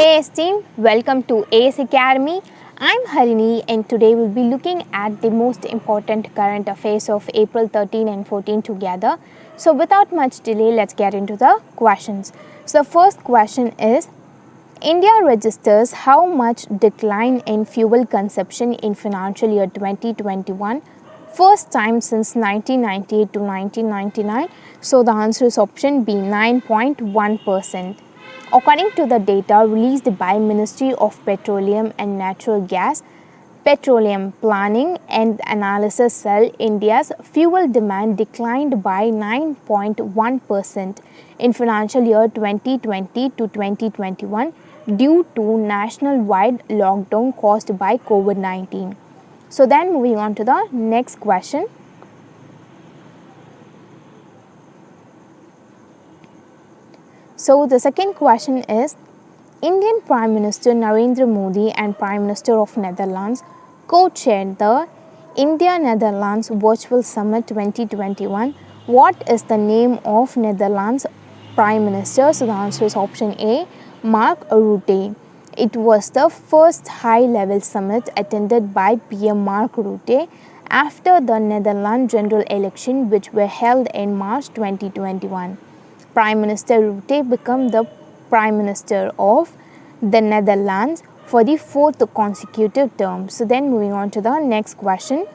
Hey esteemed, welcome to AS Academy. I'm Harini and today we'll be looking at the most important current affairs of April 13 and 14 together. So without much delay, let's get into the questions. So the first question is, India registers how much decline in fuel consumption in financial year 2021? First time since 1998 to 1999. So the answer is option B, 9.1%. According to the data released by Ministry of Petroleum and Natural Gas, Petroleum Planning and Analysis Cell, India's fuel demand declined by 9.1% in financial year 2020 to 2021 due to national-wide lockdown caused by COVID-19. So then moving on to the next question. So the second question is, Indian Prime Minister Narendra Modi and Prime Minister of Netherlands co-chaired the India-Netherlands Virtual Summit 2021. What is the name of Netherlands Prime Minister? So the answer is option A, Mark Rutte. It was the first high-level summit attended by PM Mark Rutte after the Netherlands general election, which were held in March 2021. Prime Minister Rutte became the Prime Minister of the Netherlands for the fourth consecutive term. So then moving on to the next question.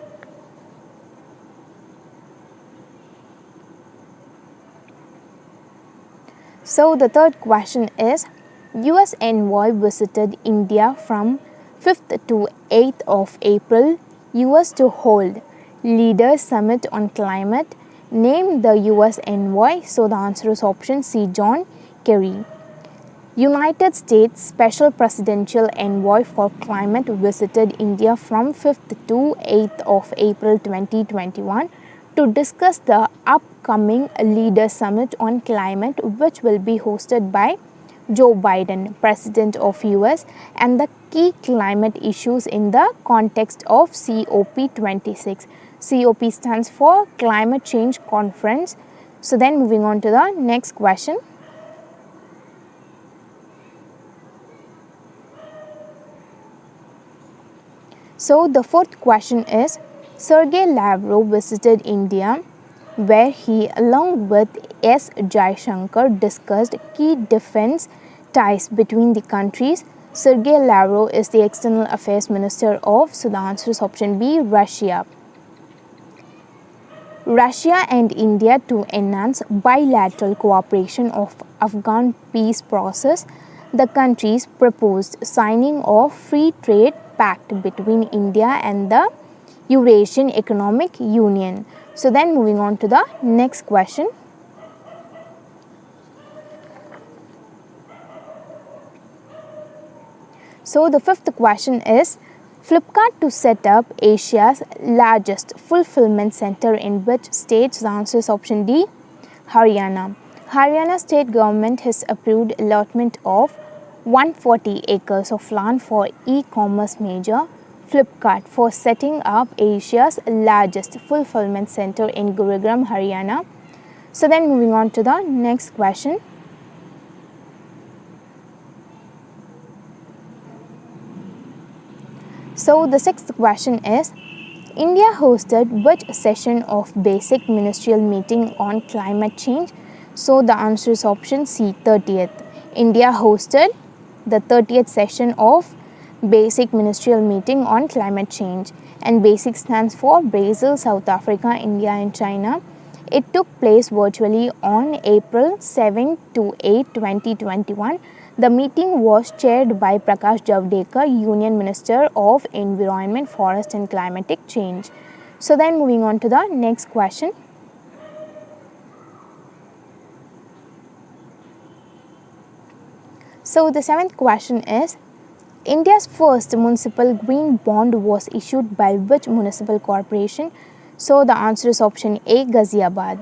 So the third question is, US Envoy visited India from 5th to 8th of April, US to hold Leaders Summit on Climate. Name the US Envoy. So the answer is option C, John Kerry. United States Special Presidential Envoy for Climate visited India from 5th to 8th of April 2021 to discuss the upcoming Leaders Summit on Climate, which will be hosted by Joe Biden, President of US, and the key climate issues in the context of COP26. COP stands for Climate Change Conference. So then moving on to the next question. So the fourth question is, Sergey Lavrov visited India, where he along with S. Jaishankar discussed key defense ties between the countries. Sergey Lavrov is the External Affairs Minister of, so the answer is option B, Russia. Russia and India to enhance bilateral cooperation of Afghan peace process. The countries proposed signing of free trade pact between India and the Eurasian Economic Union. So then moving on to the next question. So the fifth question is, Flipkart to set up Asia's largest fulfillment center in which state? The answer is option D, Haryana. Haryana state government has approved allotment of 140 acres of land for e-commerce major Flipkart for setting up Asia's largest fulfillment center in Gurugram, Haryana. So then moving on to the next question. So the sixth question is, India hosted which session of basic ministerial meeting on climate change? So the answer is option C, 30th. India hosted the 30th session of basic ministerial meeting on climate change, and BASIC stands for Brazil, South Africa, India and China. It took place virtually on April 7 to 8, 2021. The meeting was chaired by Prakash Javadekar, Union Minister of Environment, Forest and Climatic Change. So then moving on to the next question. So the seventh question is, India's first municipal green bond was issued by which municipal corporation? So the answer is option A, Ghaziabad.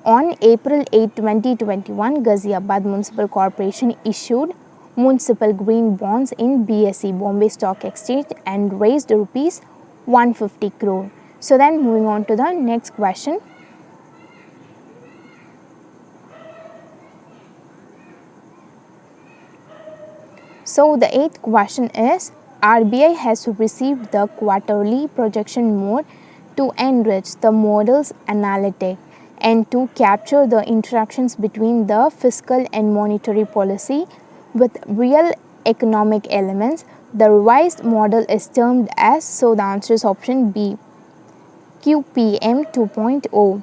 On April 8, 2021, Ghaziabad Municipal Corporation issued municipal green bonds in BSE, Bombay Stock Exchange, and raised rupees 150 crore. So then moving on to the next question. So the eighth question is, RBI has received the quarterly projection mode to enrich the model's analytic and to capture the interactions between the fiscal and monetary policy with real economic elements. The revised model is termed as, so the answer is option B, QPM 2.0.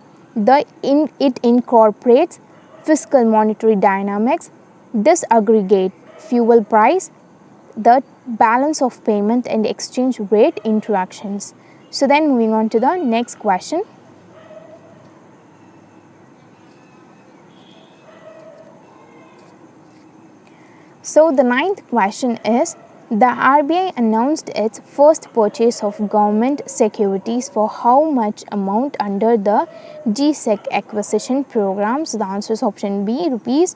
It incorporates fiscal monetary dynamics, disaggregate fuel price, the balance of payment and exchange rate interactions. So then moving on to the next question. So the ninth question is, the RBI announced its first purchase of government securities for how much amount under the GSEC acquisition program? So the answer is option B, rupees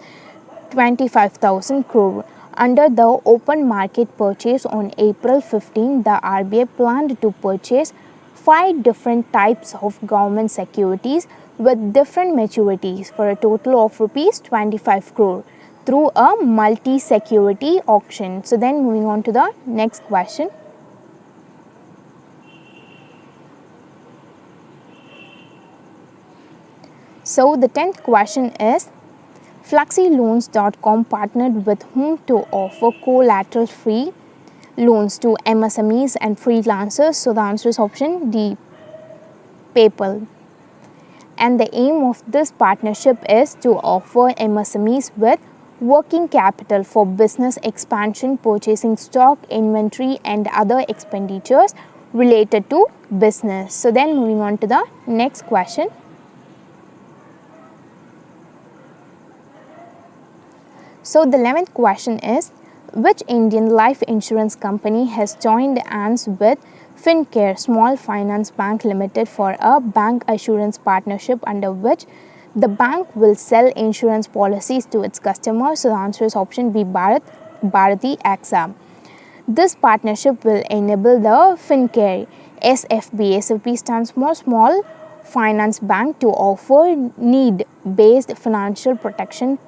25,000 crore. Under the open market purchase on April 15, the RBI planned to purchase 5 different types of government securities with different maturities for a total of rupees 25 crore through a multi-security auction. So then moving on to the next question. So the 10th question is, FluxiLoans.com partnered with whom to offer collateral-free loans to MSMEs and freelancers? So the answer is option D, PayPal. And the aim of this partnership is to offer MSMEs with working capital for business expansion, purchasing stock, inventory and other expenditures related to business. So then moving on to the next question. So the 11th question is, which Indian life insurance company has joined hands with Fincare Small Finance Bank Limited for a bank assurance partnership under which the bank will sell insurance policies to its customers? So the answer is option B, Bharati AXA. This partnership will enable the Fincare SFB, SFB stands for Small Finance Bank, to offer need-based financial protection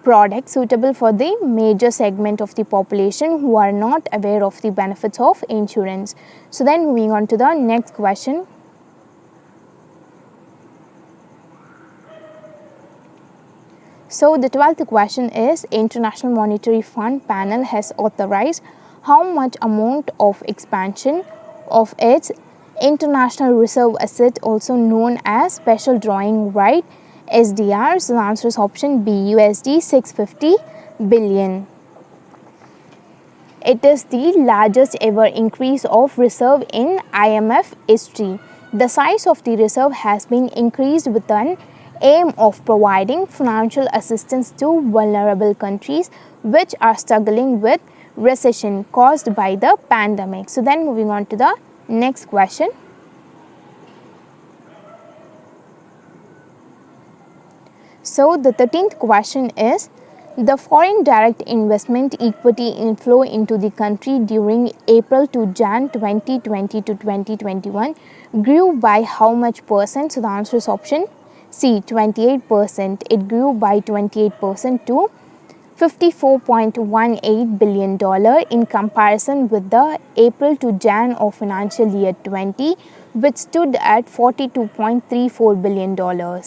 products suitable for the major segment of the population who are not aware of the benefits of insurance. So then moving on to the next question. So the 12th question is, International Monetary Fund panel has authorized how much amount of expansion of its international reserve asset, also known as special drawing right, SDR? So the answer is option B, USD 650 billion. It is the largest ever increase of reserve in IMF history. The size of the reserve has been increased with an aim of providing financial assistance to vulnerable countries which are struggling with recession caused by the pandemic. So then moving on to the next question. So the 13th question is, the foreign direct investment equity inflow into the country during April to Jan 2020 to 2021 grew by how much percent? So the answer is option C, 28%. It grew by 28% to $54.18 billion in comparison with the April to Jan of financial year 20, which stood at $42.34 billion.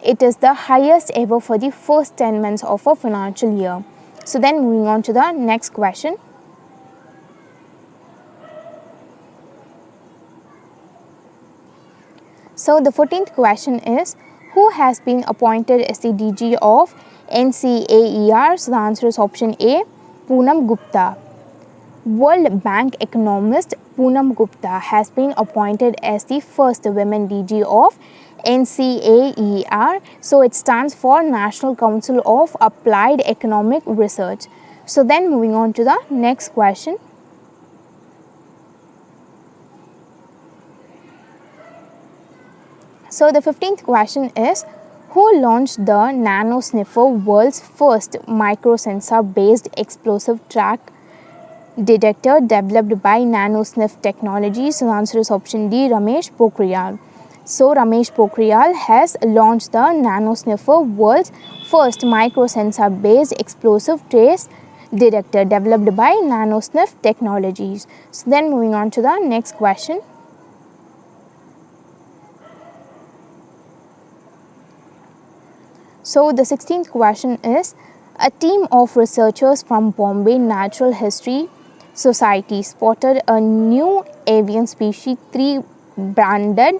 It is the highest ever for the first 10 months of a financial year. So then moving on to the next question. So the 14th question is, who has been appointed as the DG of NCAER? So the answer is option A, Poonam Gupta. World Bank economist Poonam Gupta has been appointed as the first women DG of NCAER. So it stands for National Council of Applied Economic Research. So then moving on to the next question. So the 15th question is, who launched the Nano Sniffer, world's first microsensor based explosive track detector developed by NanoSniff technology? So the answer is option D, Ramesh Pokhriyal. So Ramesh Pokhriyal has launched the Nano Sniffer, world's first microsensor based explosive trace detector developed by nanosniff technologies. So then moving on to the next question. So the 16th question is, a team of researchers from Bombay Natural History Society spotted a new avian species 3 branded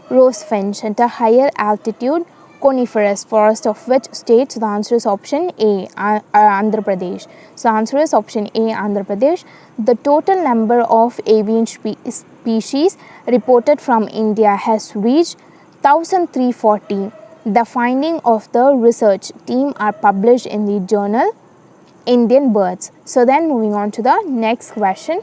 rosefinch at a higher altitude coniferous forest of which state? So the answer is option A, Andhra Pradesh. So the answer is option A, Andhra Pradesh. The total number of avian species reported from India has reached 1340. The findings of the research team are published in the journal Indian Birds. So then moving on to the next question.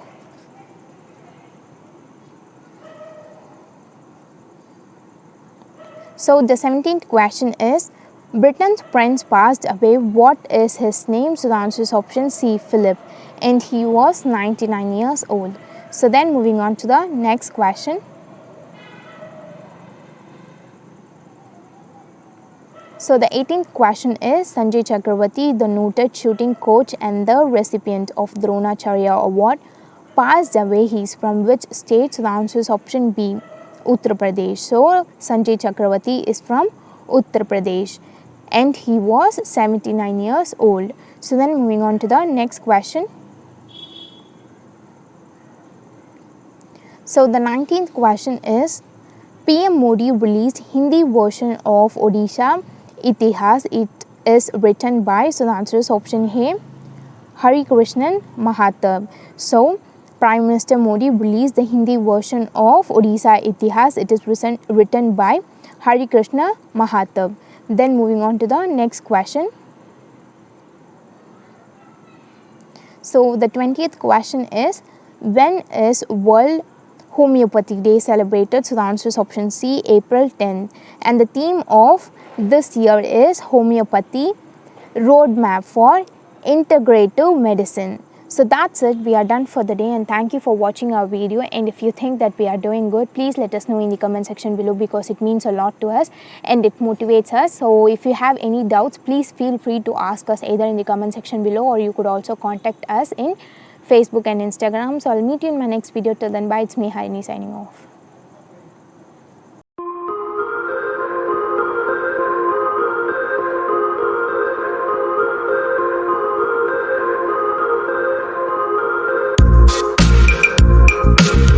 So the 17th question is, Britain's prince passed away. What is his name? So the answer is option C, Philip, and he was 99 years old. So then moving on to the next question. So the 18th question is, Sanjay Chakravarti, the noted shooting coach and the recipient of Dronacharya Award, passed away. He is from which state? So the answer is option B, Uttar Pradesh. So Sanjay Chakravarti is from Uttar Pradesh and he was 79 years old. So then moving on to the next question. So the 19th question is, PM Modi released Hindi version of Odisha Itihas. It is written by, so the answer is option A, Hari Krishnan Mahatab. So Prime Minister Modi released the Hindi version of Odisha Itihas. It is written by Hari Krishna Mahatab. Then moving on to the next question. So the 20th question is, when is World Homeopathy Day celebrated? So the answer is option C, April 10. And the theme of this year is Homeopathy Roadmap for Integrative Medicine. So that's it. We are done for the day and thank you for watching our video. And if you think that we are doing good, please let us know in the comment section below because it means a lot to us and it motivates us. So if you have any doubts, please feel free to ask us either in the comment section below or you could also contact us in Facebook and Instagram. So I'll meet you in my next video. Till then, bye. It's me, Harini, signing off.